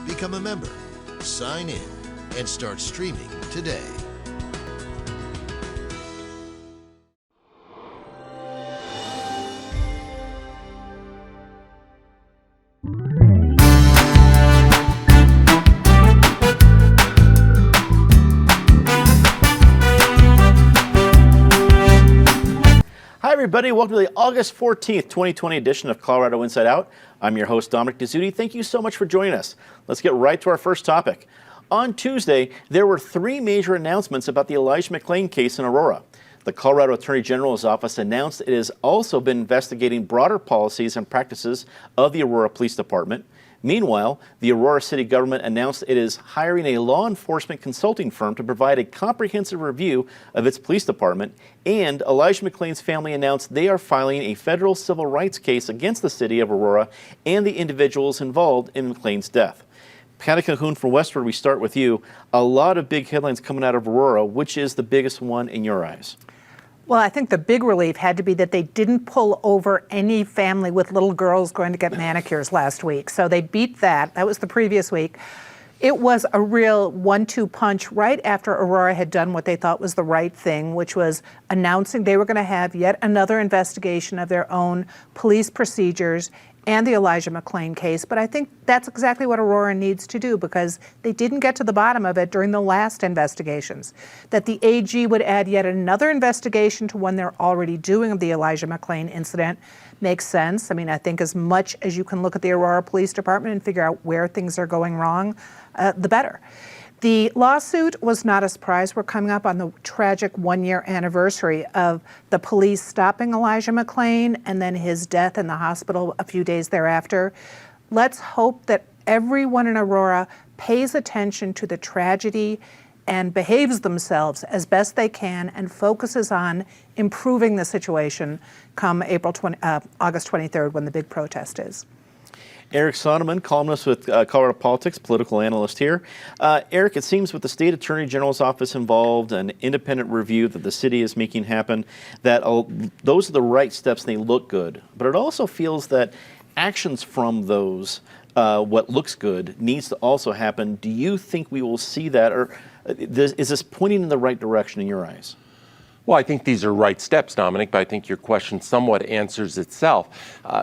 Become a member, sign in, and start streaming today. Hi, everybody. Welcome to the August 14th, 2020 edition of Colorado Inside Out. I'm your host, Dominic Dezzutti. Thank you so much for joining us. Let's get right to our first topic. On Tuesday, there were three major announcements about the Elijah McClain case in Aurora. The Colorado Attorney General's office announced it has also been investigating broader policies and practices of the Aurora Police Department. Meanwhile, the Aurora City government announced it is hiring a law enforcement consulting firm to provide a comprehensive review of its police department, and Elijah McClain's family announced they are filing a federal civil rights case against the city of Aurora and the individuals involved in McClain's death. Patty Cahoon from Westward, we start with you. A lot of big headlines coming out of Aurora. Which is the biggest one in your eyes? Well, I think the big relief had to be that they didn't pull over any family with little girls going to get manicures last week. So they beat that. That was the previous week. It was a real 1-2 punch right after Aurora had done what they thought was the right thing, which was announcing they were going to have yet another investigation of their own police procedures and the Elijah McClain case. But I think that's exactly what Aurora needs to do, because they didn't get to the bottom of it during the last investigations. That the AG would add yet another investigation to one they're already doing of the Elijah McClain incident makes sense. I mean, I think as much as you can look at the Aurora Police Department and figure out where things are going wrong, the better. The lawsuit was not a surprise. We're coming up on the tragic one-year anniversary of the police stopping Elijah McClain and then his death in the hospital a few days thereafter. Let's hope that everyone in Aurora pays attention to the tragedy and behaves themselves as best they can and focuses on improving the situation come August 23rd, when the big protest is. Eric Sonneman, columnist with Colorado Politics, political analyst here. Eric, it seems with the state attorney general's office involved, an independent review that the city is making happen, that those are the right steps and they look good. But it also feels that actions from those, what looks good, needs to also happen. Do you think we will see that, or is this pointing in the right direction in your eyes? Well, I think these are right steps, Dominic, but I think your question somewhat answers itself.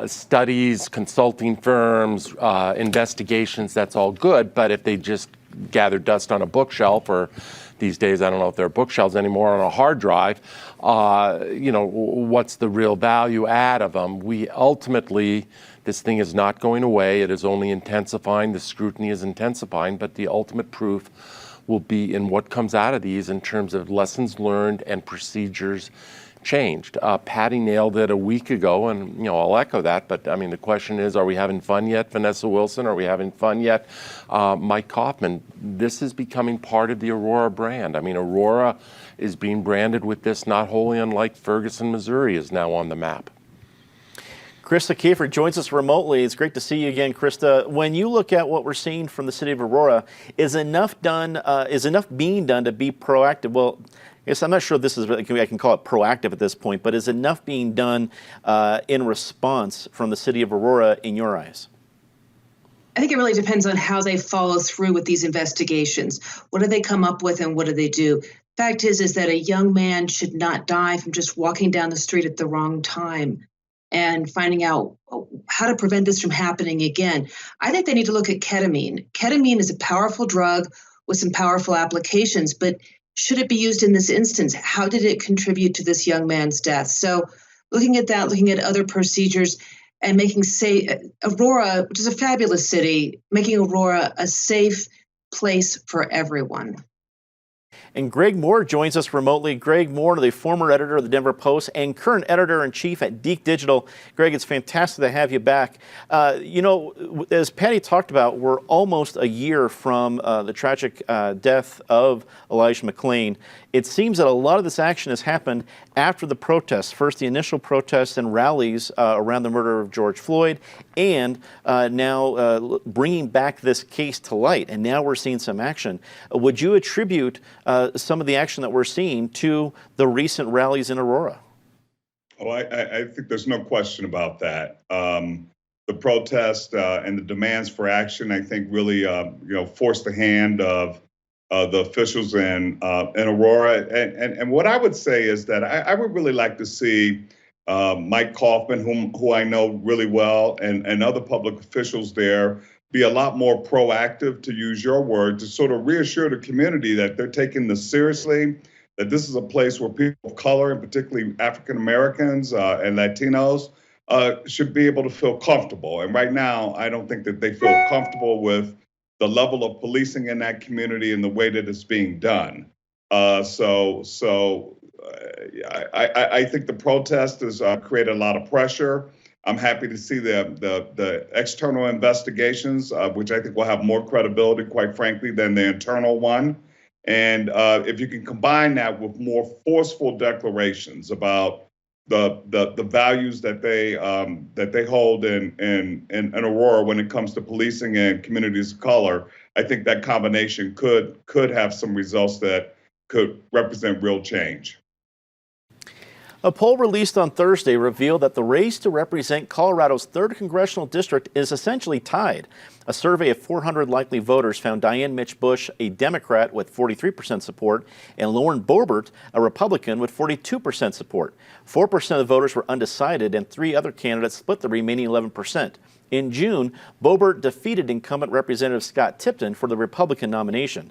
Studies, consulting firms, investigations, that's all good, but if they just gather dust on a bookshelf, or these days, I don't know if there are bookshelves anymore, on a hard drive, what's the real value add of them? Ultimately, this thing is not going away. It is only intensifying. The scrutiny is intensifying, but the ultimate proof will be in what comes out of these in terms of lessons learned and procedures changed. Patty nailed it a week ago, and I'll echo that, but I mean, the question is, are we having fun yet, Vanessa Wilson? Are we having fun yet, Mike Kaufman? This is becoming part of the Aurora brand. I mean, Aurora is being branded with this, not wholly unlike Ferguson, Missouri is now on the map. Krista Kafer joins us remotely. It's great to see you again, Krista. When you look at what we're seeing from the city of Aurora, is enough being done to be proactive? Well, I guess I'm not sure this is, I can call it proactive at this point, but is enough being done in response from the city of Aurora in your eyes? I think it really depends on how they follow through with these investigations. What do they come up with and what do they do? Fact is that a young man should not die from just walking down the street at the wrong time and finding out how to prevent this from happening again. I think they need to look at ketamine. Ketamine is a powerful drug with some powerful applications, but should it be used in this instance? How did it contribute to this young man's death? So looking at that, looking at other procedures, and making Aurora, which is a fabulous city, making Aurora a safe place for everyone. And Greg Moore joins us remotely. Greg Moore, the former editor of the Denver Post and current editor-in-chief at Deke Digital. Greg, it's fantastic to have you back. As Patty talked about, we're almost a year from the tragic death of Elijah McClain. It seems that a lot of this action has happened after the protests. First, the initial protests and rallies around the murder of George Floyd, and now bringing back this case to light. And now we're seeing some action. Would you attribute some of the action that we're seeing to the recent rallies in Aurora? Oh, I think there's no question about that. the protest and the demands for action, I think, really forced the hand of the officials in Aurora. And what I would say is that I would really like to see Mike Kaufman, who I know really well, and other public officials there be a lot more proactive, to use your word, to sort of reassure the community that they're taking this seriously, that this is a place where people of color, and particularly African Americans and Latinos, should be able to feel comfortable. And right now, I don't think that they feel comfortable with the level of policing in that community and the way that it's being done. I think the protest has created a lot of pressure. I'm happy to see the external investigations, which I think will have more credibility, quite frankly, than the internal one. And if you can combine that with more forceful declarations about the values that they hold in Aurora when it comes to policing and communities of color, I think that combination could have some results that could represent real change. A poll released on Thursday revealed that the race to represent Colorado's 3rd congressional district is essentially tied. A survey of 400 likely voters found Diane Mitsch Bush, a Democrat, with 43% support, and Lauren Boebert, a Republican, with 42% support. 4% of the voters were undecided, and 3 other candidates split the remaining 11%. In June, Boebert defeated incumbent Representative Scott Tipton for the Republican nomination.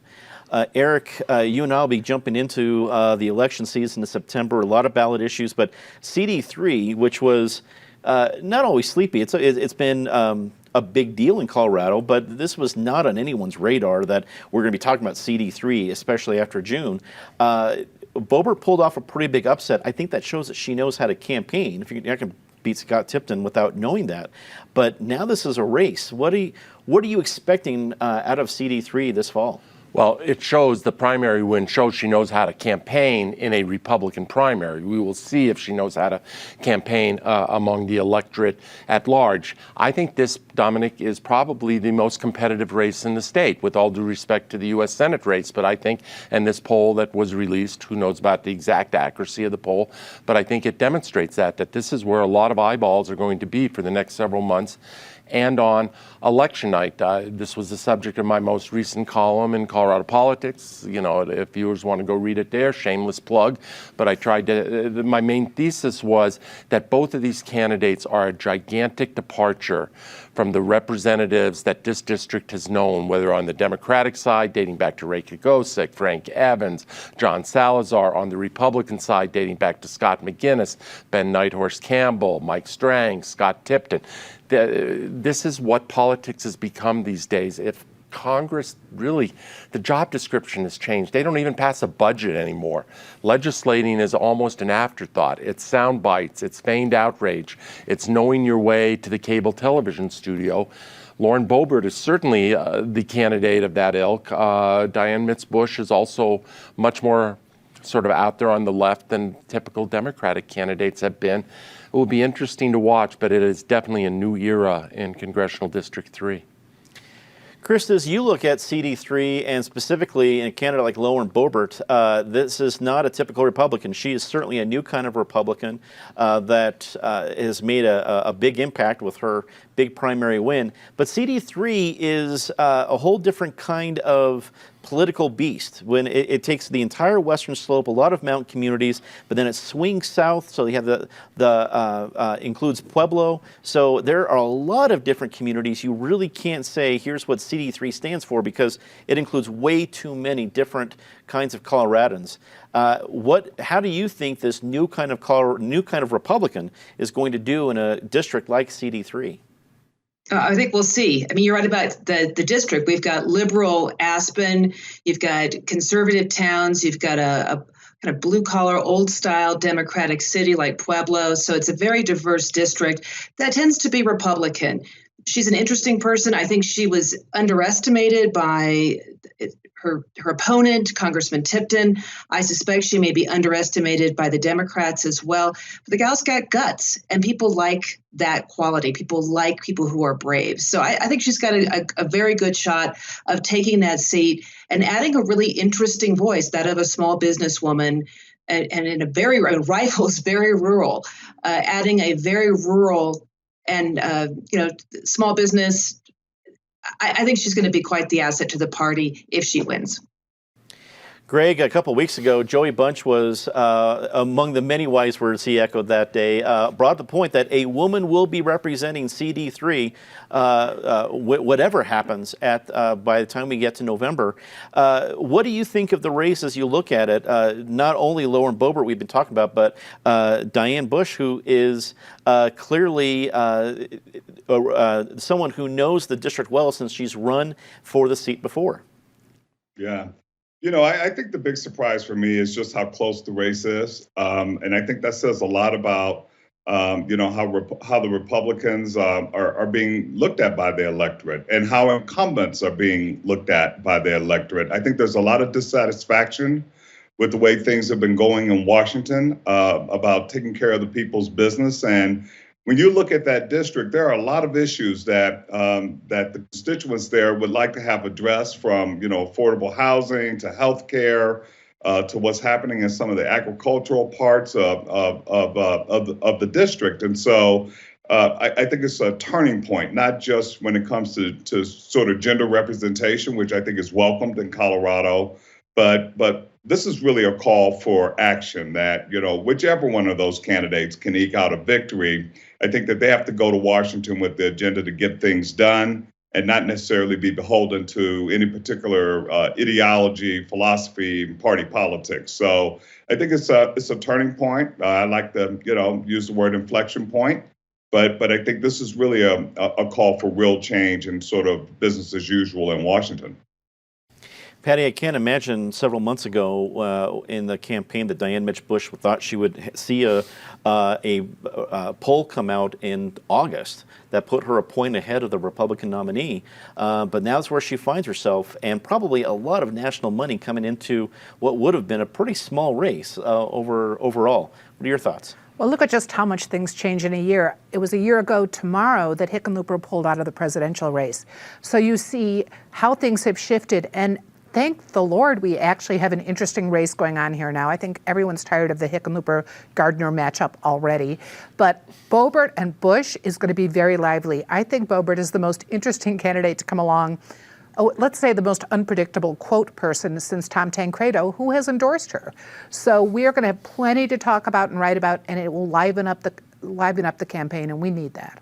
Eric, you and I will be jumping into the election season in September, a lot of ballot issues, but CD3, which was not always sleepy, it's been a big deal in Colorado, but this was not on anyone's radar that we're going to be talking about CD3, especially after June. Boebert pulled off a pretty big upset. I think that shows that she knows how to campaign. If you can beat Scott Tipton without knowing that. But now this is a race. What are you expecting out of CD3 this fall? Well, it shows the primary win shows she knows how to campaign in a Republican primary. We will see if she knows how to campaign among the electorate at large. I think this, Dominic, is probably the most competitive race in the state, with all due respect to the U.S. Senate race. But I think, and this poll that was released, who knows about the exact accuracy of the poll, but I think it demonstrates that this is where a lot of eyeballs are going to be for the next several months. And on election night, this was the subject of my most recent column in Colorado Politics. You know, if viewers want to go read it there, shameless plug. But I tried to, my main thesis was that both of these candidates are a gigantic departure from the representatives that this district has known, whether on the Democratic side, dating back to Ray Kagosic, Frank Evans, John Salazar, on the Republican side, dating back to Scott McGinnis, Ben Nighthorse Campbell, Mike Strang, Scott Tipton. This is what politics has become these days. If Congress really, the job description has changed. They don't even pass a budget anymore. Legislating is almost an afterthought. It's sound bites, it's feigned outrage, it's knowing your way to the cable television studio. Lauren Boebert is certainly the candidate of that ilk. Diane Mitsch Bush is also much more sort of out there on the left than typical Democratic candidates have been. It will be interesting to watch, but it is definitely a new era in Congressional District 3. Krista, as you look at CD3 and specifically in a candidate like Lauren Boebert, this is not a typical Republican. She is certainly a new kind of Republican that has made a big impact with her big primary win. But CD3 is a whole different kind of political beast when it takes the entire western slope, a lot of mountain communities, but then it swings south. So you have the includes Pueblo. So there are a lot of different communities. You really can't say here's what CD3 stands for because it includes way too many different kinds of Coloradans. How do you think this new kind of Republican is going to do in a district like CD3? I think we'll see. I mean, you're right about the district. We've got liberal Aspen, you've got conservative towns, you've got a kind of blue-collar, old-style Democratic city like Pueblo. So it's a very diverse district that tends to be Republican. She's an interesting person. I think she was underestimated by her opponent, Congressman Tipton. I suspect she may be underestimated by the Democrats as well. But the gal's got guts, and people like that quality. People like people who are brave. So I think she's got a very good shot of taking that seat and adding a really interesting voice, that of a small businesswoman. And in a rifle is very rural, adding a very rural and small business. I think she's going to be quite the asset to the party if she wins. Greg, a couple of weeks ago, Joey Bunch was among the many wise words he echoed that day, brought the point that a woman will be representing CD3, whatever happens by the time we get to November. What do you think of the race as you look at it? Not only Lauren Boebert we've been talking about, but Diane Bush, who is clearly someone who knows the district well since she's run for the seat before. Yeah. I think the big surprise for me is just how close the race is. And I think that says a lot about, how the Republicans are being looked at by the electorate and how incumbents are being looked at by the electorate. I think there's a lot of dissatisfaction with the way things have been going in Washington about taking care of the people's business. And when you look at that district, there are a lot of issues that the constituents there would like to have addressed, from affordable housing to healthcare to what's happening in some of the agricultural parts of the district. And so I think it's a turning point, not just when it comes to sort of gender representation, which I think is welcomed in Colorado, but this is really a call for action that, whichever one of those candidates can eke out a victory, I think that they have to go to Washington with the agenda to get things done and not necessarily be beholden to any particular ideology, philosophy, party politics. So I think it's a turning point. I like to, use the word inflection point, but I think this is really a call for real change and sort of business as usual in Washington. Patty, I can't imagine several months ago in the campaign that Diane Mitch Bush thought she would see a poll come out in August that put her a point ahead of the Republican nominee. But now it's where she finds herself, and probably a lot of national money coming into what would have been a pretty small race overall. What are your thoughts? Well, look at just how much things change in a year. It was a year ago tomorrow that Hickenlooper pulled out of the presidential race. So you see how things have shifted, and thank the Lord we actually have an interesting race going on here now. I think everyone's tired of the Hickenlooper-Gardner matchup already. But Boebert and Bush is going to be very lively. I think Boebert is the most interesting candidate to come along. Oh, let's say the most unpredictable quote person since Tom Tancredo, who has endorsed her. So we are going to have plenty to talk about and write about, and it will liven up the campaign, and we need that.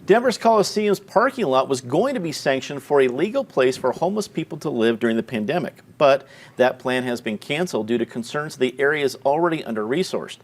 Denver's Coliseum's parking lot was going to be sanctioned for a legal place for homeless people to live during the pandemic, but that plan has been canceled due to concerns the area is already under-resourced.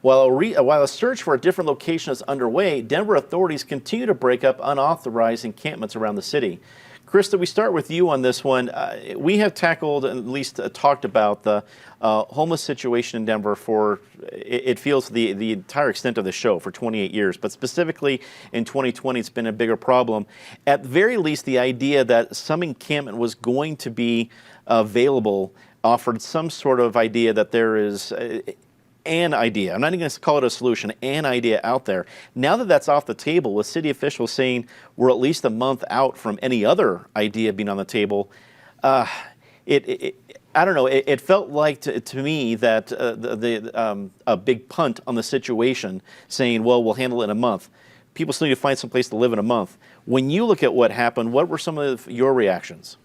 While a search for a different location is underway, Denver authorities continue to break up unauthorized encampments around the city. Krista, we start with you on this one. We have tackled, at least talked about, the homeless situation in Denver for, it feels, the entire extent of the show for 28 years. But specifically in 2020, it's been a bigger problem. At the very least, the idea that some encampment was going to be available offered some sort of idea that there is an idea, I'm not even going to call it a solution, an idea out there. Now that that's off the table, with city officials saying we're at least a month out from any other idea being on the table, I don't know, it felt like to me that a big punt on the situation, saying, well, we'll handle it in a month. People still need to find some place to live in a month. When you look at what happened, what were some of your reactions?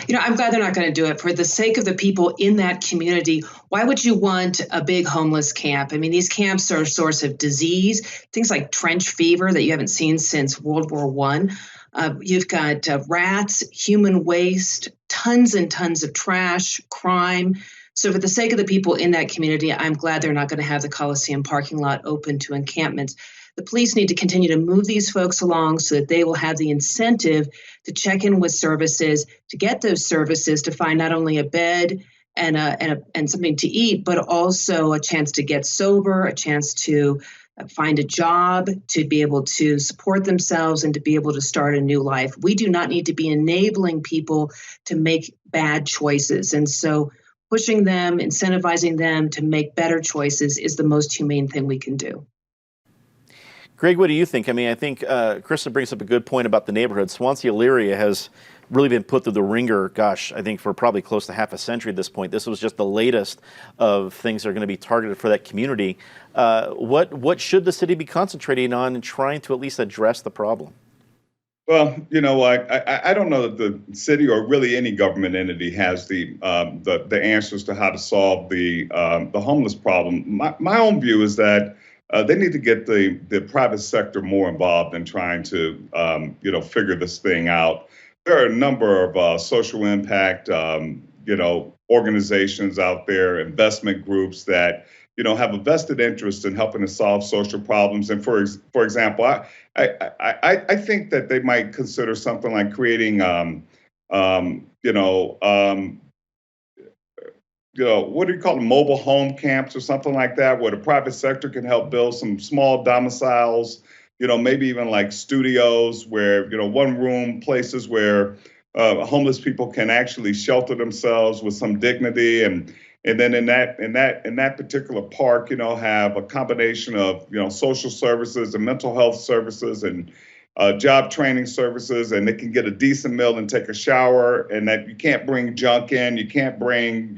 I'm glad they're not going to do it. For the sake of the people in that community, why would you want a big homeless camp? I mean, these camps are a source of disease, things like trench fever that you haven't seen since World War I. You've got rats, human waste, tons and tons of trash, crime. So for the sake of the people in that community, I'm glad they're not going to have the Coliseum parking lot open to encampments. The police need to continue to move these folks along so that they will have the incentive to check in with services, to get those services, to find not only a bed and something to eat, but also a chance to get sober, a chance to find a job, to be able to support themselves and to be able to start a new life. We do not need to be enabling people to make bad choices. And so pushing them, incentivizing them to make better choices is the most humane thing we can do. Greg, what do you think? I mean, I think Krista brings up a good point about the neighborhood. Swansea-Elyria has really been put through the ringer, gosh, I think for probably close to half a century at this point. This was just the latest of things that are going to be targeted for that community. What should the city be concentrating on and trying to at least address the problem? Well, I don't know that the city or really any government entity has the answers to how to solve the homeless problem. My own view is that they need to get the private sector more involved in trying to figure this thing out. There are a number of social impact organizations out there, investment groups that have a vested interest in helping to solve social problems. And for example, I think that they might consider something like creating what do you call them, mobile home camps or something like that, where the private sector can help build some small domiciles, maybe even like studios where, one room places where homeless people can actually shelter themselves with some dignity. And then in that particular park, have a combination of, social services and mental health services and job training services, and they can get a decent meal and take a shower, and that you can't bring junk in, you can't bring,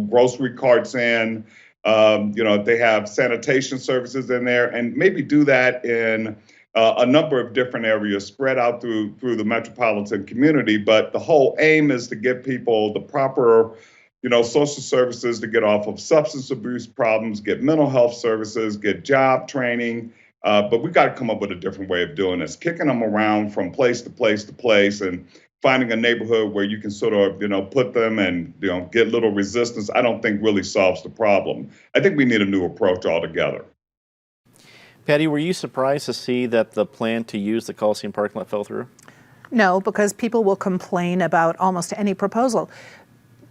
grocery carts in, they have sanitation services in there, and maybe do that in a number of different areas spread out through the metropolitan community. But the whole aim is to give people the proper social services to get off of substance abuse problems, get mental health services, get job training. But we got to come up with a different way of doing this. Kicking them around from place to place to place and finding a neighborhood where you can sort of, put them and, get little resistance, I don't think really solves the problem. I think we need a new approach altogether. Patty, were you surprised to see that the plan to use the Coliseum parking lot fell through? No, because people will complain about almost any proposal.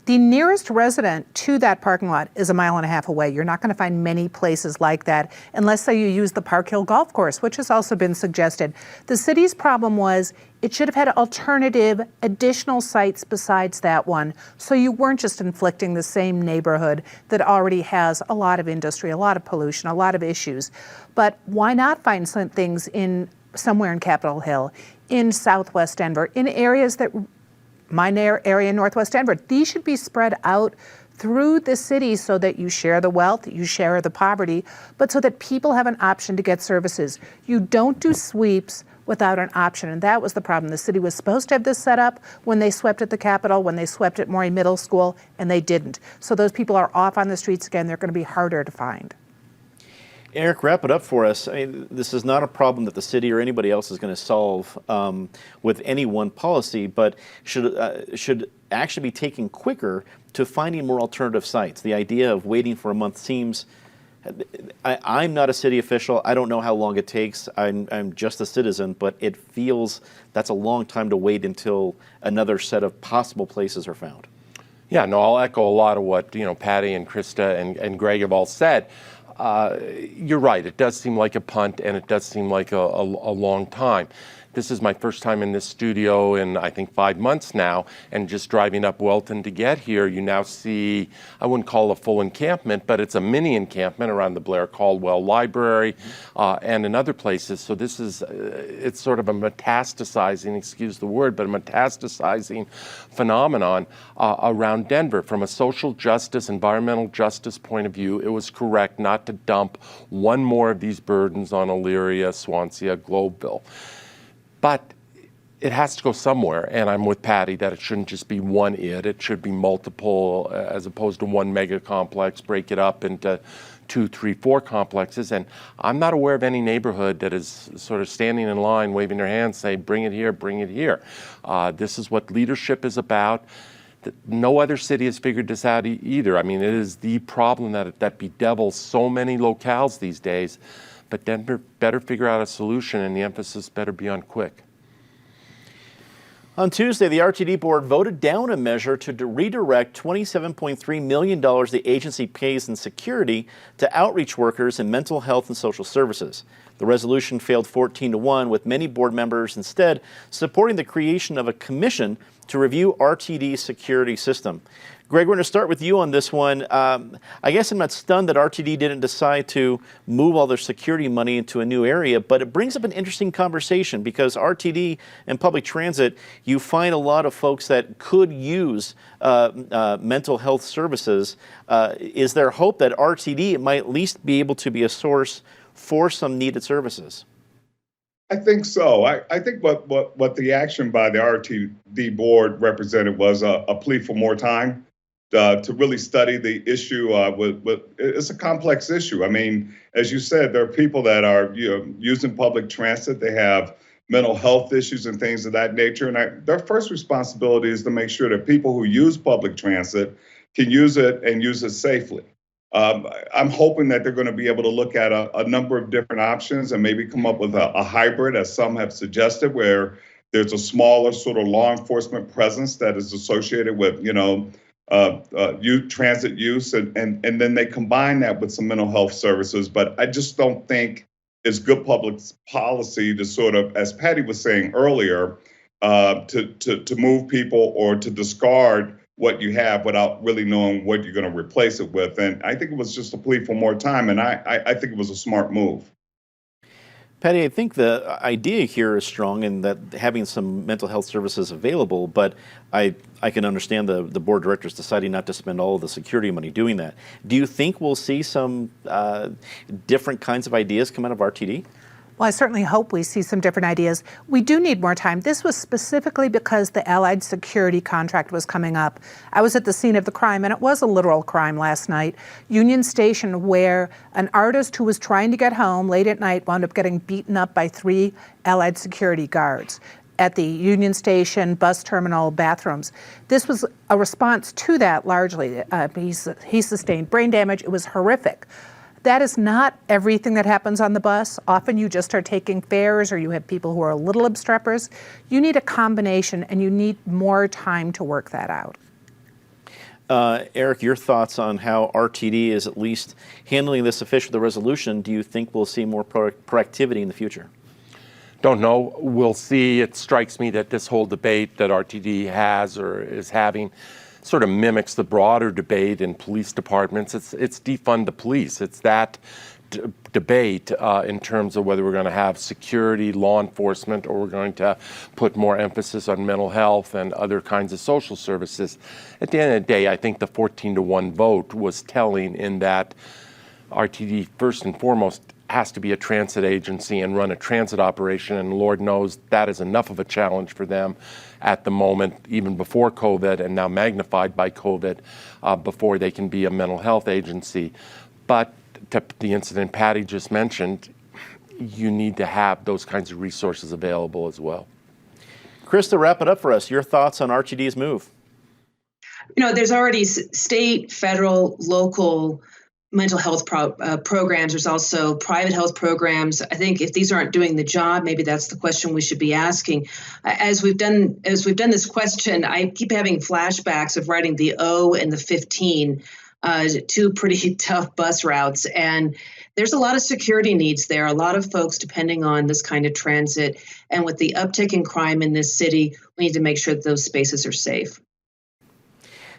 The nearest resident to that parking lot is 1.5 miles away. You're not going to find many places like that unless, say, you use the Park Hill Golf Course, which has also been suggested. The city's problem was it should have had alternative, additional sites besides that one, so you weren't just inflicting the same neighborhood that already has a lot of industry, a lot of pollution, a lot of issues. But why not find some things somewhere in Capitol Hill, in Southwest Denver, in areas that my area in Northwest Denver, these should be spread out through the city so that you share the wealth, you share the poverty, but so that people have an option to get services. You don't do sweeps without an option, and that was the problem. The city was supposed to have this set up when they swept at the Capitol, when they swept at Maury Middle School, and they didn't. So those people are off on the streets again. They're going to be harder to find. Eric, wrap it up for us. I mean, this is not a problem that the city or anybody else is going to solve with any one policy, but should actually be taken quicker to finding more alternative sites. The idea of waiting for a month seems, I'm not a city official. I don't know how long it takes. I'm just a citizen, but it feels that's a long time to wait until another set of possible places are found. Yeah, no, I'll echo a lot of what Patty and Krista and Greg have all said. You're right. It does seem like a punt, and it does seem like a long time. This is my first time in this studio in, I think, 5 months now, and just driving up Welton to get here, you now see, I wouldn't call it a full encampment, but it's a mini encampment around the Blair Caldwell Library and in other places. So this is, it's sort of a metastasizing, excuse the word, but a metastasizing phenomenon around Denver. From a social justice, environmental justice point of view, it was correct not to dump one more of these burdens on Elyria, Swansea, Globeville. But it has to go somewhere, and I'm with Patty that it shouldn't just be one it should be multiple, as opposed to one mega complex, break it up into 2, 3, 4 complexes. And I'm not aware of any neighborhood that is sort of standing in line, waving their hands, saying, bring it here, bring it here. This is what leadership is about. No other city has figured this out either. I mean, it is the problem that bedevils so many locales these days. But Denver better figure out a solution, and the emphasis better be on quick. On Tuesday, the RTD board voted down a measure to redirect $27.3 million the agency pays in security to outreach workers in mental health and social services. The resolution failed 14-1, with many board members instead supporting the creation of a commission to review RTD's security system. Greg, we're going to start with you on this one. I guess I'm not stunned that RTD didn't decide to move all their security money into a new area, but it brings up an interesting conversation because RTD and public transit, you find a lot of folks that could use mental health services. Is there hope that RTD might at least be able to be a source for some needed services? I think so. I think what the action by the RTD board represented was a plea for more time to really study the issue. It's a complex issue. I mean, as you said, there are people that are using public transit. They have mental health issues and things of that nature. And their first responsibility is to make sure that people who use public transit can use it and use it safely. I'm hoping that they're going to be able to look at a number of different options and maybe come up with a hybrid, as some have suggested, where there's a smaller sort of law enforcement presence that is associated with, transit use, and then they combine that with some mental health services. But I just don't think it's good public policy to sort of, as Patty was saying earlier, to move people or to discard what you have without really knowing what you're going to replace it with. And I think it was just a plea for more time, and I think it was a smart move. Patty, I think the idea here is strong in that having some mental health services available, but I can understand the board of directors deciding not to spend all of the security money doing that. Do you think we'll see some different kinds of ideas come out of RTD? Well, I certainly hope we see some different ideas. We do need more time. This was specifically because the Allied Security contract was coming up. I was at the scene of the crime, and it was a literal crime last night. Union Station, where an artist who was trying to get home late at night wound up getting beaten up by 3 Allied Security guards at the Union Station bus terminal bathrooms. This was a response to that largely. He sustained brain damage. It was horrific. That is not everything that happens on the bus. Often you just are taking fares, or you have people who are a little obstreperous. You need a combination, and you need more time to work that out. Eric, your thoughts on how RTD is at least handling this officially, the resolution. Do you think we'll see more proactivity in the future? Don't know. We'll see. It strikes me that this whole debate that RTD has or is having sort of mimics the broader debate in police departments. It's defund the police. It's that debate in terms of whether we're going to have security, law enforcement, or we're going to put more emphasis on mental health and other kinds of social services. At the end of the day, I think the 14-1 vote was telling in that RTD, first and foremost, has to be a transit agency and run a transit operation, and Lord knows that is enough of a challenge for them at the moment, even before COVID and now magnified by COVID, before they can be a mental health agency. But to the incident Patty just mentioned, you need to have those kinds of resources available as well. Krista, wrap it up for us. Your thoughts on RTD's move? There's already state, federal, local mental health programs. There's also private health programs. I think if these aren't doing the job, maybe that's the question we should be asking. As we've done this question, I keep having flashbacks of riding the O and the 15, 2 pretty tough bus routes. And there's a lot of security needs there, a lot of folks depending on this kind of transit. And with the uptick in crime in this city, we need to make sure that those spaces are safe.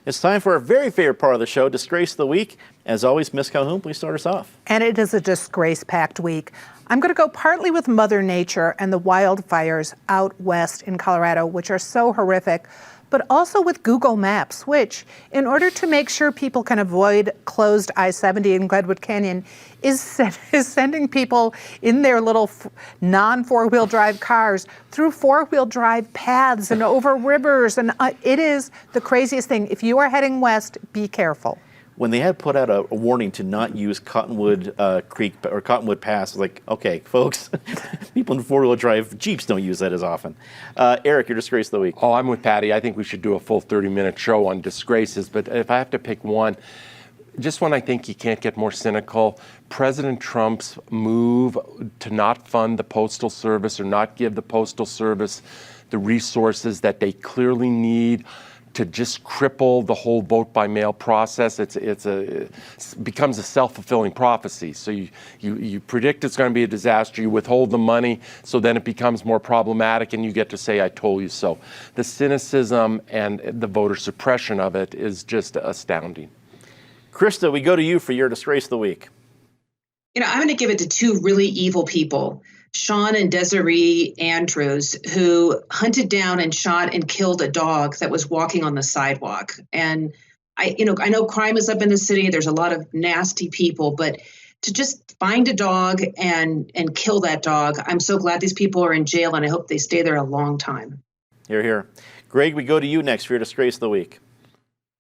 It's time for our very favorite part of the show, Disgrace of the Week. As always, Ms. Calhoun, please start us off. And it is a disgrace-packed week. I'm going to go partly with Mother Nature and the wildfires out west in Colorado, which are so horrific, but also with Google Maps, which, in order to make sure people can avoid closed I-70 in Glenwood Canyon, is sending people in their little non-four-wheel drive cars through four-wheel drive paths and over rivers. And it is the craziest thing. If you are heading west, be careful. When they had put out a warning to not use Cottonwood Creek or Cottonwood Pass, it's like, okay, folks, people in four-wheel drive Jeeps don't use that as often. Eric, your Disgrace of the Week. Oh, I'm with Patty. I think we should do a full 30-minute show on disgraces. But if I have to pick one, just when I think you can't get more cynical, President Trump's move to not fund the Postal Service or not give the Postal Service the resources that they clearly need to just cripple the whole vote by mail process. It becomes a self-fulfilling prophecy. So you predict it's going to be a disaster, you withhold the money, so then it becomes more problematic and you get to say, I told you so. The cynicism and the voter suppression of it is just astounding. Krista, we go to you for your disgrace of the week. I'm going to give it to two really evil people, Sean and Desiree Andrews, who hunted down and shot and killed a dog that was walking on the sidewalk. And I know crime is up in the city. There's a lot of nasty people, but to just find a dog and kill that dog, I'm so glad these people are in jail, and I hope they stay there a long time. Hear, hear. Greg, we go to you next for your disgrace of the week.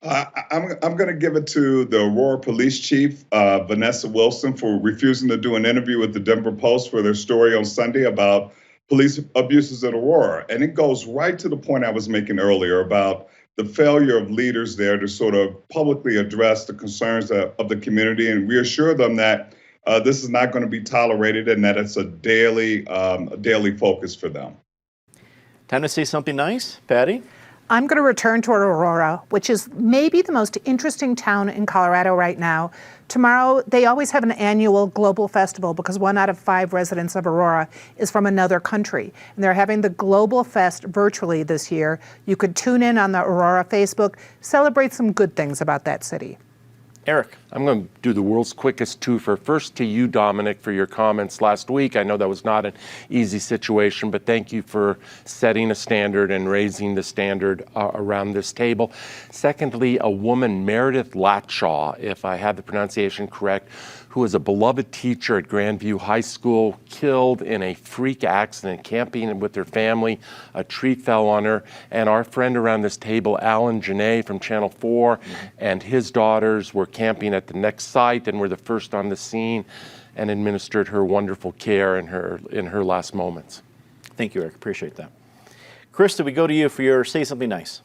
I'm going to give it to the Aurora Police Chief, Vanessa Wilson, for refusing to do an interview with the Denver Post for their story on Sunday about police abuses in Aurora. And it goes right to the point I was making earlier about the failure of leaders there to sort of publicly address the concerns of the community and reassure them that this is not going to be tolerated and that it's a daily focus for them. Time to say something nice, Patty? I'm going to return to Aurora, which is maybe the most interesting town in Colorado right now. Tomorrow, they always have an annual global festival because 1 out of 5 residents of Aurora is from another country. And they're having the Global Fest virtually this year. You could tune in on the Aurora Facebook, celebrate some good things about that city. Eric. I'm going to do the world's quickest twofer. First to you, Dominic, for your comments last week. I know that was not an easy situation, but thank you for setting a standard and raising the standard around this table. Secondly, a woman, Meredith Latshaw, if I have the pronunciation correct, who was a beloved teacher at Grandview High School, killed in a freak accident camping with her family. A tree fell on her, and our friend around this table, Alan Janae from Channel 4, and his daughters were camping at the next site and were the first on the scene and administered her wonderful care in her last moments. Thank you, Eric. Appreciate that. Krista, we go to you for your Say Something Nice.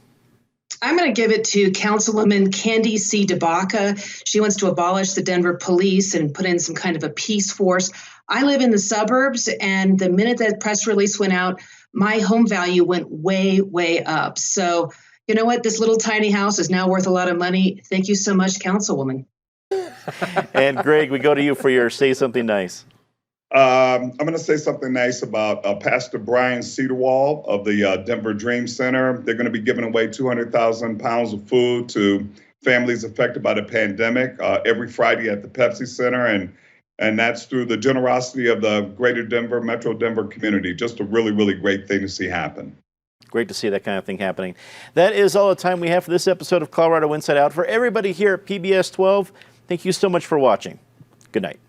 I'm going to give it to Councilwoman Candy C. DeBaca. She wants to abolish the Denver police and put in some kind of a peace force. I live in the suburbs, and the minute that press release went out, my home value went way, way up. So, you know what? This little tiny house is now worth a lot of money. Thank you so much, Councilwoman. And Greg, we go to you for your Say Something Nice. I'm going to say something nice about Pastor Brian Cedarwall of the Denver Dream Center. They're going to be giving away 200,000 pounds of food to families affected by the pandemic every Friday at the Pepsi Center. And that's through the generosity of the greater Denver, Metro Denver community. Just a really, really great thing to see happen. Great to see that kind of thing happening. That is all the time we have for this episode of Colorado Inside Out. For everybody here at PBS 12, thank you so much for watching. Good night.